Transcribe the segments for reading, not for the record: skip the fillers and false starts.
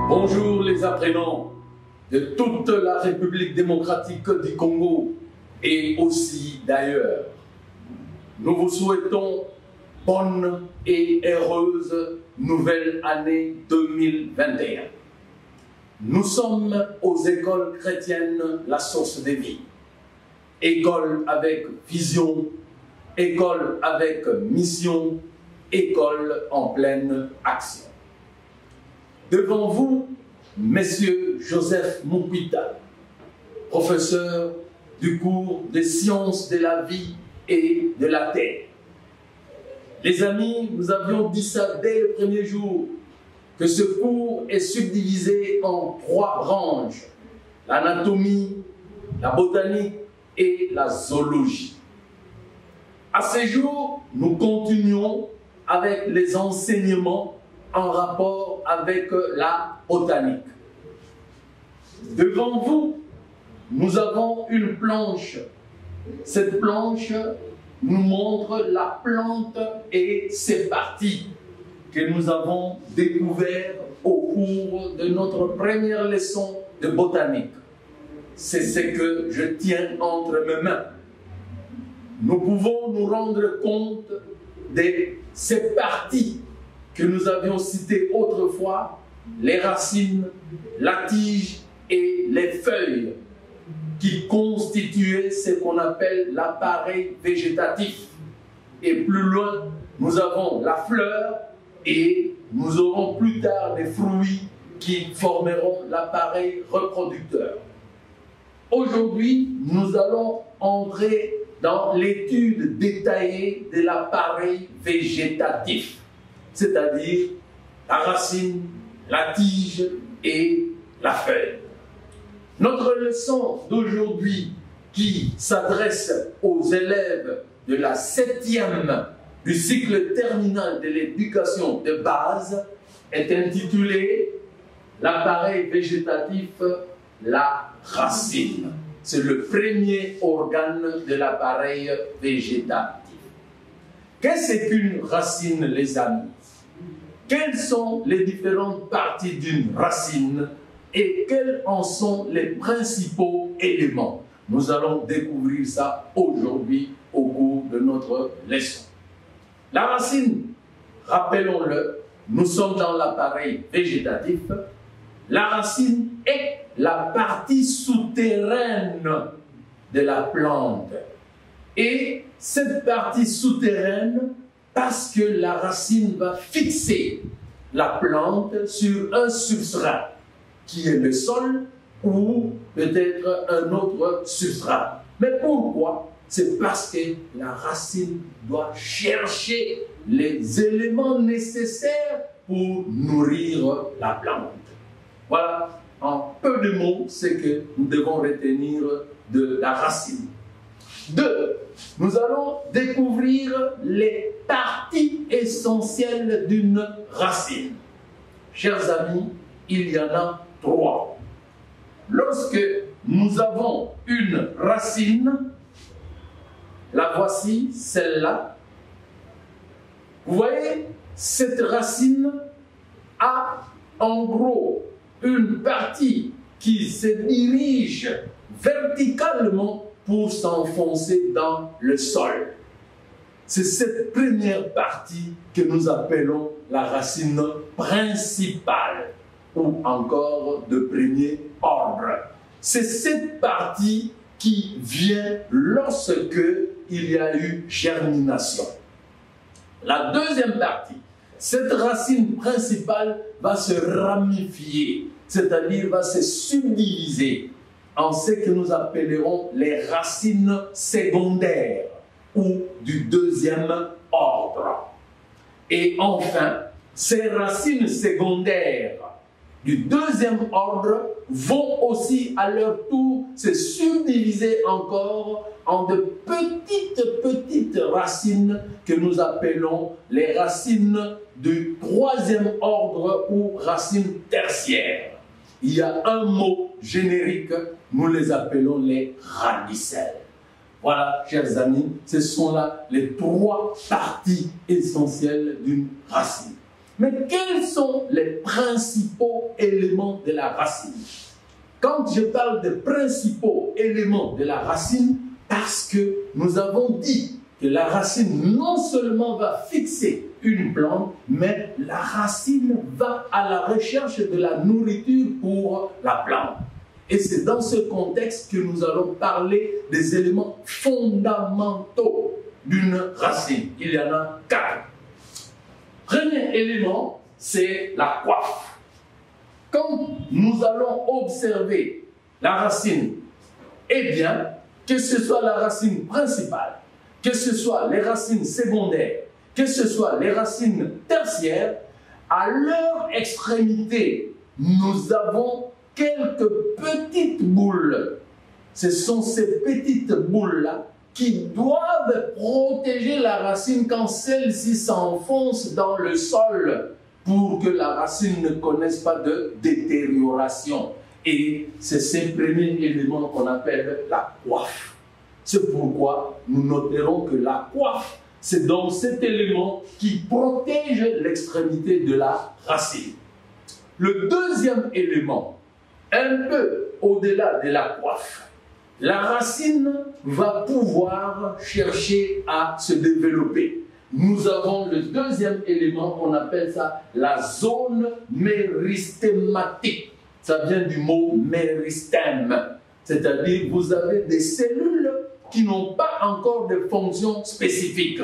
Bonjour les apprenants de toute la République démocratique du Congo et aussi d'ailleurs. Nous vous souhaitons bonne et heureuse nouvelle année 2021. Nous sommes aux écoles chrétiennes La Source des Vies. École avec vision, école avec mission, école en pleine action. Devant vous, Messieurs Joseph Moukwita, professeur du cours des sciences de la vie et de la terre. Les amis, nous avions dit ça dès le premier jour, que ce cours est subdivisé en 3 branches, l'anatomie, la botanique et la zoologie. À ce jour, nous continuons avec les enseignements en rapport avec la botanique. Devant vous, nous avons une planche. Cette planche nous montre la plante et ses parties que nous avons découvertes au cours de notre première leçon de botanique. C'est ce que je tiens entre mes mains. Nous pouvons nous rendre compte de ces parties que nous avions citées autrefois, les racines, la tige et les feuilles, qui constituaient ce qu'on appelle l'appareil végétatif. Et plus loin, nous avons la fleur et nous aurons plus tard des fruits qui formeront l'appareil reproducteur. Aujourd'hui, nous allons entrer dans l'étude détaillée de l'appareil végétatif, c'est-à-dire la racine, la tige et la feuille. Notre leçon d'aujourd'hui, qui s'adresse aux élèves de la 7e du cycle terminal de l'éducation de base, est intitulée « L'appareil végétatif, la racine ». C'est le premier organe de l'appareil végétatif. Qu'est-ce qu'une racine, les amis? Quelles sont les différentes parties d'une racine et quels en sont les principaux éléments? Nous allons découvrir ça aujourd'hui au cours de notre leçon. La racine, rappelons-le, nous sommes dans l'appareil végétatif. La racine est la partie souterraine de la plante. Et cette partie souterraine, parce que la racine va fixer la plante sur un substrat, qui est le sol ou peut-être un autre substrat. Mais pourquoi? C'est parce que la racine doit chercher les éléments nécessaires pour nourrir la plante. Voilà, en peu de mots, ce que nous devons retenir de la racine. 2. Nous allons découvrir les parties essentielles d'une racine. Chers amis, il y en a 3. Lorsque nous avons une racine, la voici, celle-là. Vous voyez, cette racine a en gros une partie qui se dirige verticalement pour s'enfoncer dans le sol. C'est cette première partie que nous appelons la racine principale ou encore de premier ordre. C'est cette partie qui vient lorsque il y a eu germination. La deuxième partie, cette racine principale va se ramifier, c'est-à-dire va se subdiviser en ce que nous appellerons les racines secondaires ou du deuxième ordre. Et enfin, ces racines secondaires du deuxième ordre vont aussi à leur tour se subdiviser encore en de petites racines que nous appelons les racines du troisième ordre ou racines tertiaires. Il y a un mot générique, nous les appelons les radicelles. Voilà, chers amis, ce sont là les 3 parties essentielles d'une racine. Mais quels sont les principaux éléments de la racine? Quand je parle des principaux éléments de la racine, parce que nous avons dit que la racine non seulement va fixer une plante, mais la racine va à la recherche de la nourriture pour la plante. Et c'est dans ce contexte que nous allons parler des éléments fondamentaux d'une racine. Il y en a 4. Premier élément, c'est la coiffe. Quand nous allons observer la racine, eh bien, que ce soit la racine principale, que ce soit les racines secondaires, que ce soit les racines tertiaires, à leur extrémité, nous avons quelques petites boules. Ce sont ces petites boules-là qui doivent protéger la racine quand celle-ci s'enfonce dans le sol pour que la racine ne connaisse pas de détérioration. Et c'est ces premiers éléments qu'on appelle la coiffe. C'est pourquoi nous noterons que la coiffe, c'est donc cet élément qui protège l'extrémité de la racine. Le deuxième élément, un peu au-delà de la coiffe, la racine va pouvoir chercher à se développer. Nous avons le deuxième élément, on appelle ça la zone méristématique. Ça vient du mot méristème, c'est-à-dire vous avez des cellules qui n'ont pas encore de fonction spécifique.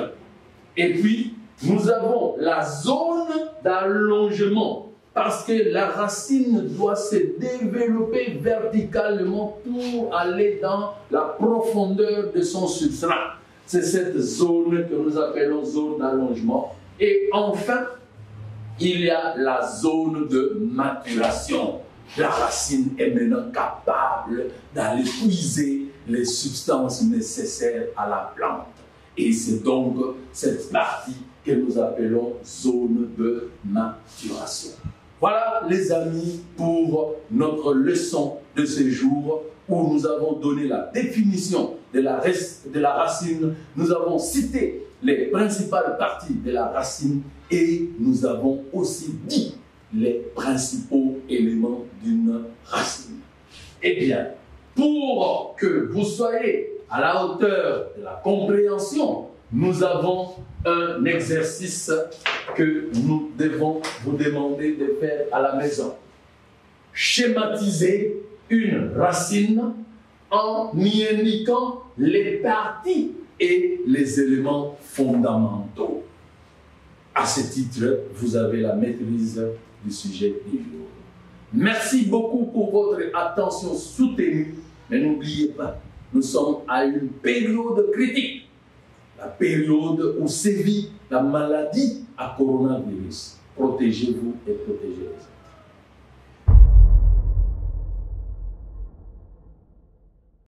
Et puis, nous avons la zone d'allongement, parce que la racine doit se développer verticalement pour aller dans la profondeur de son substrat. C'est cette zone que nous appelons zone d'allongement. Et enfin, il y a la zone de maturation. La racine est maintenant capable d'aller puiser les substances nécessaires à la plante. Et c'est donc cette partie que nous appelons zone de maturation. Voilà les amis pour notre leçon de ce jour où nous avons donné la définition de la racine, nous avons cité les principales parties de la racine et nous avons aussi dit les principaux éléments d'une racine. Eh bien, pour que vous soyez à la hauteur de la compréhension, nous avons un exercice que nous devons vous demander de faire à la maison. Schématiser une racine en y indiquant les parties et les éléments fondamentaux. À ce titre, vous avez la maîtrise du sujet du jour. Merci beaucoup pour votre attention soutenue, mais n'oubliez pas, nous sommes à une période critique, la période où sévit la maladie à coronavirus. Protégez-vous et protégez les autres.